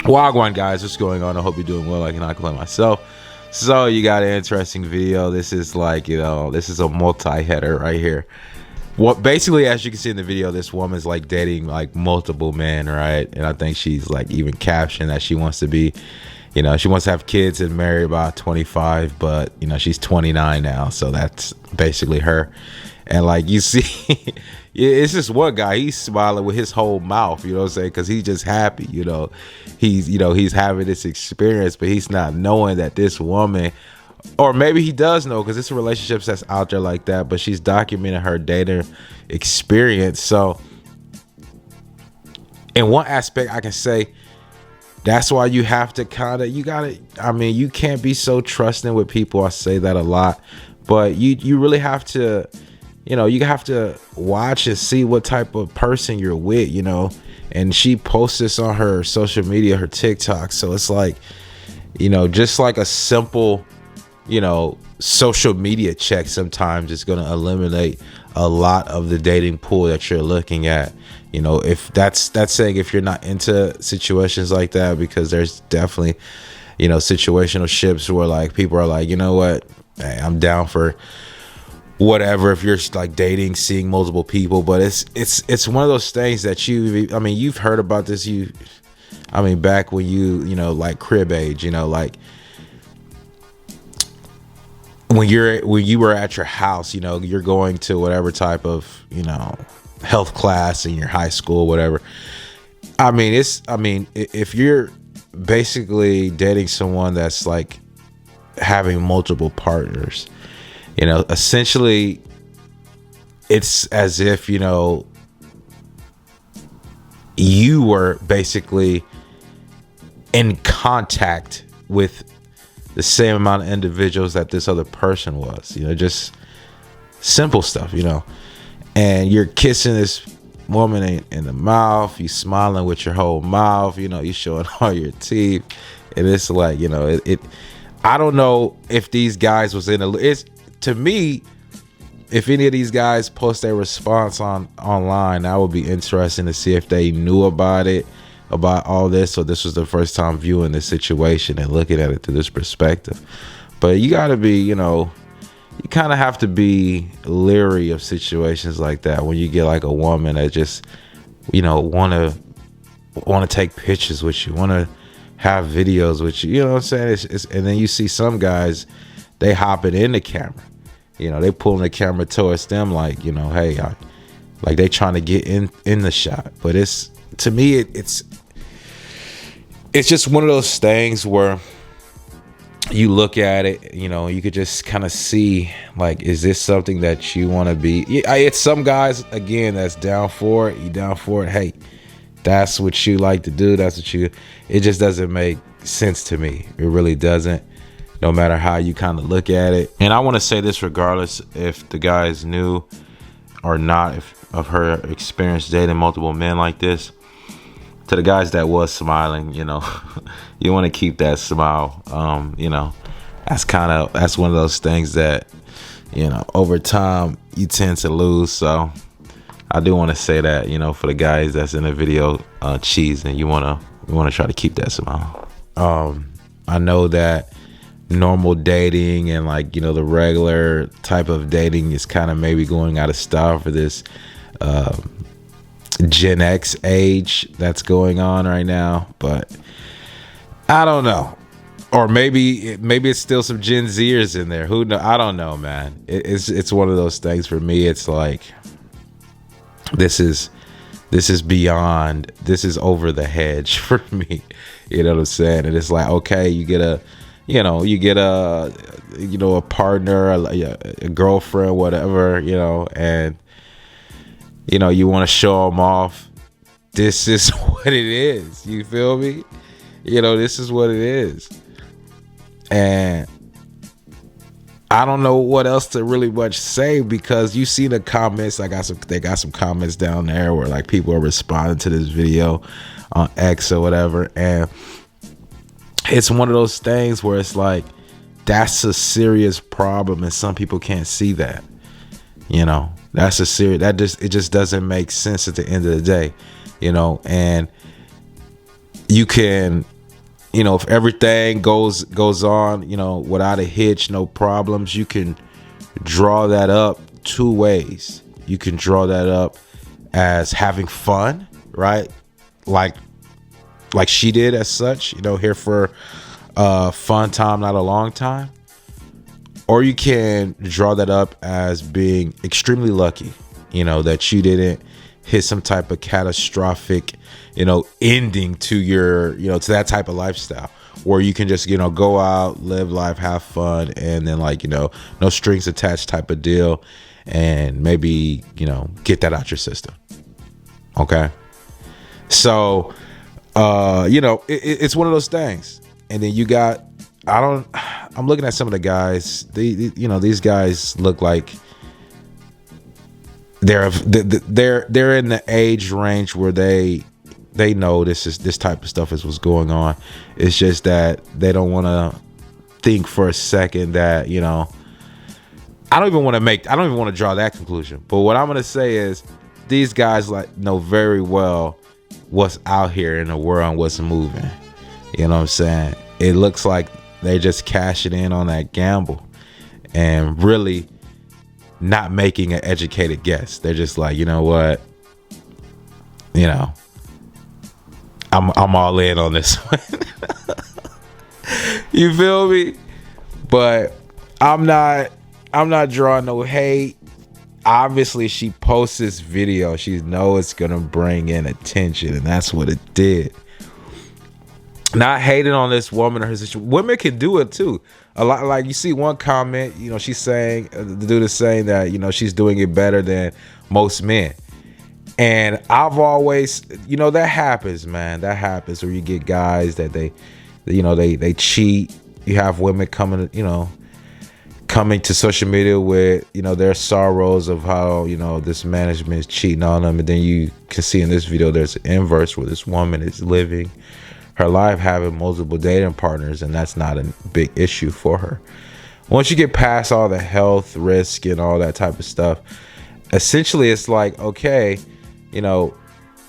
Wagwan guys, what's going on? I hope you're doing well. I cannot complain myself. So you got an interesting video. This is like, this is a multi-header right here. What basically, as you can see in the video, this woman's like dating like multiple men, right? And I think she's like even captioned that she wants to be, she wants to have kids and marry by 25, but she's 29 now, so that's basically her. And like you see, it's just one guy. He's smiling with his whole mouth, you know what I'm saying? Because he's just happy, he's having this experience, but he's not knowing that this woman, or maybe he does know, because it's a relationship that's out there like that. But she's documenting her dating experience. So, in one aspect, I can say that's why you have to you can't be so trusting with people. I say that a lot, but you really have to. You have to watch and see what type of person you're with, and she posts this on her social media, her TikTok. So it's like, just like a simple, social media check sometimes is going to eliminate a lot of the dating pool that you're looking at. If that's saying if you're not into situations like that, because there's definitely, situational ships where like people are like, you know what, hey, I'm down for whatever if you're like dating, seeing multiple people. But it's one of those things that you've heard about this. Back when like crib age, like when you were at your house, you're going to whatever type of health class in your high school, whatever. If you're basically dating someone that's like having multiple partners, essentially it's as if, you were basically in contact with the same amount of individuals that this other person was, just simple stuff, and you're kissing this woman in the mouth, you smiling with your whole mouth, you showing all your teeth, and it's like, I don't know if these guys was to me, if any of these guys post their response online, I would be interested to see if they knew about all this, or this was the first time viewing this situation and looking at it through this perspective. But you gotta be, you kind of have to be leery of situations like that when you get like a woman that just, want to take pictures with you, want to have videos with you, you know what I'm saying? And then you see some guys, they hopping in the camera, they pulling the camera towards them like, hey, like they trying to get in the shot. But to me, it's just one of those things where you look at it, you could just kind of see, like, is this something that you want to be? It's some guys, again, that's down for it. You down for it. Hey, that's what you like to do. It just doesn't make sense to me. It really doesn't. No matter how you kind of look at it. And I want to say this regardless if the guys knew or not of her experience dating multiple men like this. To the guys that was smiling, you want to keep that smile. That's one of those things that, over time you tend to lose. So I do want to say that, for the guys that's in the video cheesing, you want to try to keep that smile. I know that normal dating and like, the regular type of dating is kind of maybe going out of style for this Gen X age that's going on right now, but I don't know. Or maybe it's still some Gen Zers in there. Who know? I don't know, man. It's one of those things for me. It's like this is beyond. This is over the hedge for me. You know what I'm saying? And it's like, okay, you get a partner, a girlfriend, whatever, and you want to show them off. This is what it is. You feel me? This is what it is. And I don't know what else to really much say, because you see the comments. They got some comments down there where like people are responding to this video on X or whatever. And it's one of those things where it's like, that's a serious problem. And some people can't see that, that's a serious, it just doesn't make sense at the end of the day, and you can you know, if everything goes on, you know, without a hitch, no problems, you can draw that up two ways. You can draw that up as having fun, right? Like she did as such, you know, here for a fun time, not a long time. Or you can draw that up as being extremely lucky, you know, that you didn't hit some type of catastrophic, you know, ending to your, you know, to that type of lifestyle where you can just, you know, go out, live life, have fun, and then, like, you know, no strings attached type of deal, and maybe, you know, get that out your system. Okay. So, you know, it's one of those things. And then you got, I'm looking at some of the guys, you know, these guys look like they're in the age range where they know this type of stuff is what's going on. It's just that they don't want to think for a second that, you know, I don't even want to draw that conclusion. But what I'm going to say is these guys like know very well what's out here in the world and what's moving. You know what I'm saying? It looks like they just cashing in on that gamble and really not making an educated guess. They're just like, you know what? You know, I'm all in on this one. You feel me? But I'm not drawing no hate. Obviously, she posts this video. She knows it's gonna bring in attention, and that's what it did. Not hating on this woman or her situation. Women can do it too. A lot, like you see one comment, you know, she's saying, the dude is saying that, you know, she's doing it better than most men. And I've always, you know, that happens, man. That happens where you get guys that they cheat. You have women coming to social media with, you know, their sorrows of how, you know, this management is cheating on them. And then you can see in this video, there's an inverse where this woman is living her life having multiple dating partners, and that's not a big issue for her. Once you get past all the health risk and all that type of stuff, essentially it's like, okay, you know,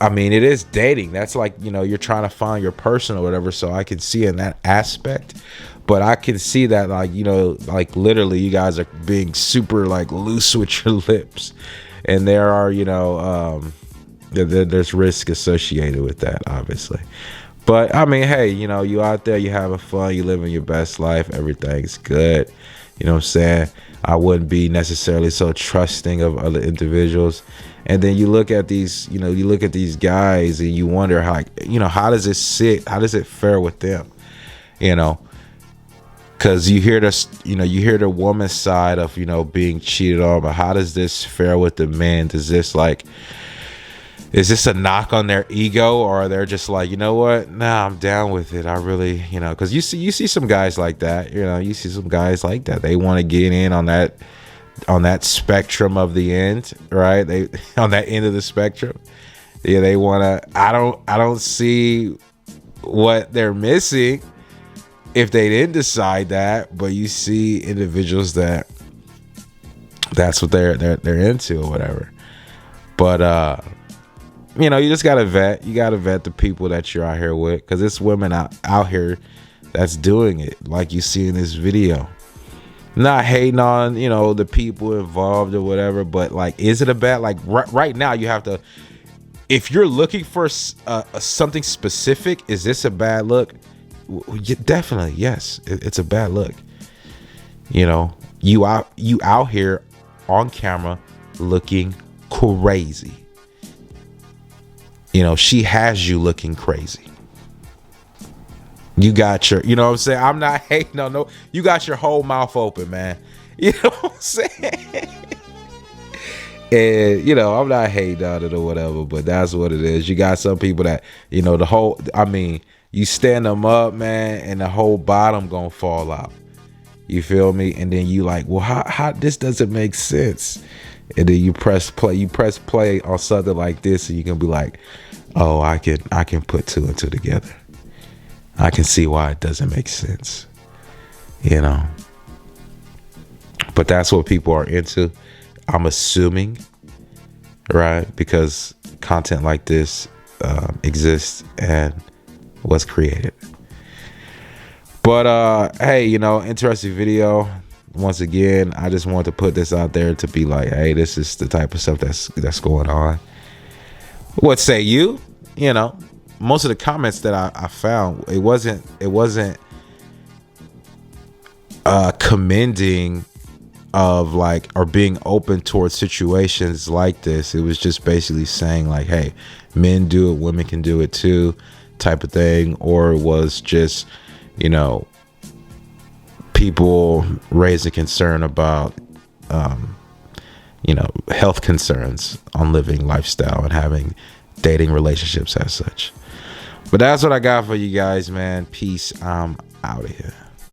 I mean, it is dating. That's like, you know, you're trying to find your person or whatever. So I can see in that aspect, but I can see that, like, you know, like literally you guys are being super like loose with your lips, and there are, you know, there's risk associated with that, obviously. But I mean, hey, you know, you out there, you having fun, you living your best life, everything's good. You know what I'm saying? I wouldn't be necessarily so trusting of other individuals. And then you look at these, you know, you look at these guys and you wonder how, you know, how does it sit? How does it fare with them? You know, because you hear this, you know, you hear the woman's side of, you know, being cheated on, but how does this fare with the men? Does this like, is this a knock on their ego, or are they just like, you know what? Nah, I'm down with it. I really, you know, because you see some guys like that. You know, you see some guys like that. They want to get in on that spectrum of the end, right? They on that end of the spectrum. Yeah, they want to. I don't see what they're missing if they didn't decide that. But you see individuals that's what they're into or whatever. But you know, you just gotta vet. You gotta vet the people that you're out here with, because it's women out here that's doing it, like you see in this video. Not hating on, you know, the people involved or whatever, but like, is it a bad, like right now you have to, if you're looking for something specific, is this a bad look? Definitely, yes, it's a bad look. You know, you out here on camera looking crazy. You know, she has you looking crazy. You got your, you know what I'm saying? I'm not hating on no, you got your whole mouth open, man. You know what I'm saying? And, you know, I'm not hating on it or whatever, but that's what it is. You got some people that, you know, you stand them up, man, and the whole bottom gonna fall out. You feel me? And then you like, well, how this doesn't make sense. And then you press play on something like this, and you can be like, oh, I can put two and two together. I can see why it doesn't make sense. You know. But that's what people are into, I'm assuming, right? Because content like this exists and was created. But hey, interesting video. Once again, I just want to put this out there to be like, hey, this is the type of stuff that's going on. What say you? Most of the comments that I found, it wasn't commending of like, or being open towards situations like this. It was just basically saying like, hey, men do it, women can do it too, type of thing. Or it was just, people raising concern about health concerns on living lifestyle and having dating relationships as such. But that's what I got for you guys, man. Peace. I'm out of here.